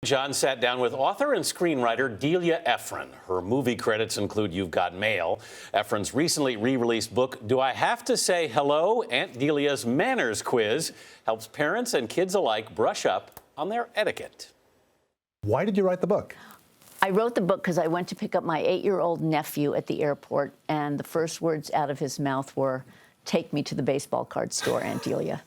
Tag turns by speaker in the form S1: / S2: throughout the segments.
S1: John sat down with author and screenwriter Delia Ephron. Her movie credits include You've Got Mail. Ephron's recently re-released book, Do I Have to Say Hello? Aunt Delia's Manners Quiz helps parents and kids alike brush up on their etiquette.
S2: Why did you write the book?
S3: I wrote the book because I went to pick up my 8-year-old nephew at the airport, and the first words out of his mouth were, "Take me to the baseball card store, Aunt Delia."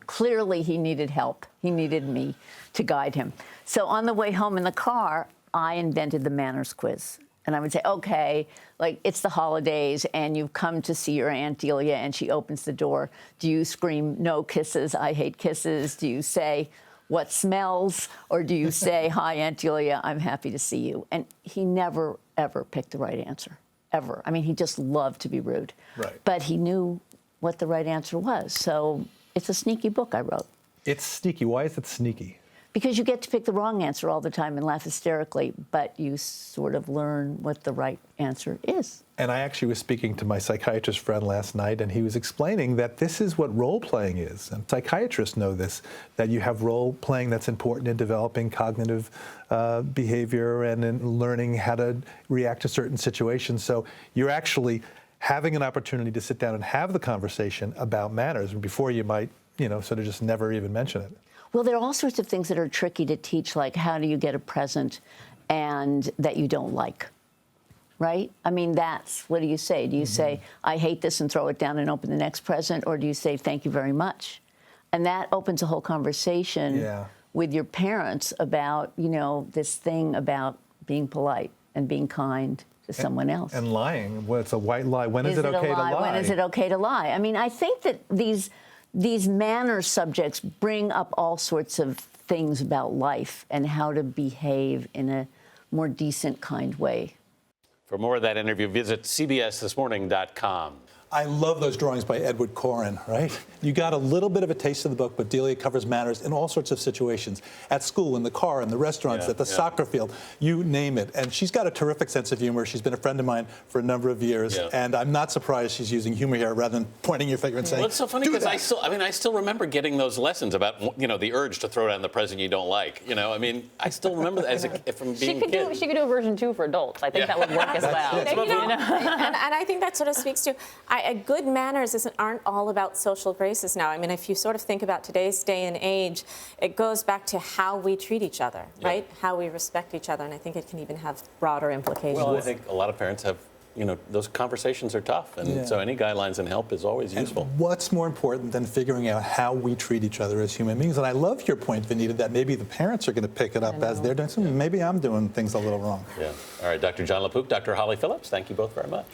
S3: Clearly, he needed help. He needed me to guide him. So on the way home in the car, I invented the manners quiz. And I would say, okay, like it's the holidays and you've come to see your Aunt Delia and she opens the door. Do you scream, "No kisses, I hate kisses"? Do you say, "What smells"? Or do you say, "Hi, Aunt Delia, I'm happy to see you"? And he never, ever picked the right answer, ever. I mean, he just loved to be rude.
S2: Right.
S3: But he knew what the right answer was. So it's a sneaky book I wrote.
S2: It's sneaky. Why is it sneaky?
S3: Because you get to pick the wrong answer all the time and laugh hysterically, but you sort of learn what the right answer is.
S2: And I actually was speaking to my psychiatrist friend last night, and he was explaining that this is what role-playing is. And psychiatrists know this, that you have role-playing that's important in developing cognitive behavior and in learning how to react to certain situations. So you're actually having an opportunity to sit down and have the conversation about manners before you might, sort of just never even mention it.
S3: Well, there are all sorts of things that are tricky to teach, like how do you get a present and that you don't like, right? I mean, what do you say? Do you say, "I hate this," and throw it down and open the next present? Or do you say, "Thank you very much"? And that opens a whole conversation with your parents about, this thing about being polite and being kind to someone else.
S2: And lying. Well, it's a white lie. When is it okay to lie?
S3: When is it okay to lie? I mean, I think that these manners subjects bring up all sorts of things about life and how to behave in a more decent, kind way.
S1: For more of that interview, visit cbsthismorning.com.
S4: I love those drawings by Edward Corrin, right? You got a little bit of a taste of the book, but Delia covers manners in all sorts of situations. At school, in the car, in the restaurants, at the soccer field, you name it. And she's got a terrific sense of humor. She's been a friend of mine for a number of years. And I'm not surprised she's using humor here rather than pointing your finger and saying,
S1: well, it's so funny because I still remember getting those lessons about, the urge to throw down the present you don't like. I still remember that from being a kid.
S5: She could do a version 2 for adults. I think that would work as well.
S6: And I think that sort of speaks to good manners aren't all about social graces now. I mean, if you sort of think about today's day and age, it goes back to how we treat each other, right? How we respect each other, and I think it can even have broader implications.
S1: Well, I think a lot of parents have, those conversations are tough, and so any guidelines and help is always useful.
S4: And what's more important than figuring out how we treat each other as human beings? And I love your point, Vanita, that maybe the parents are going to pick it up as they're doing something. Maybe I'm doing things a little wrong.
S1: Yeah. All right, Dr. John LaPook, Dr. Holly Phillips, thank you both very much.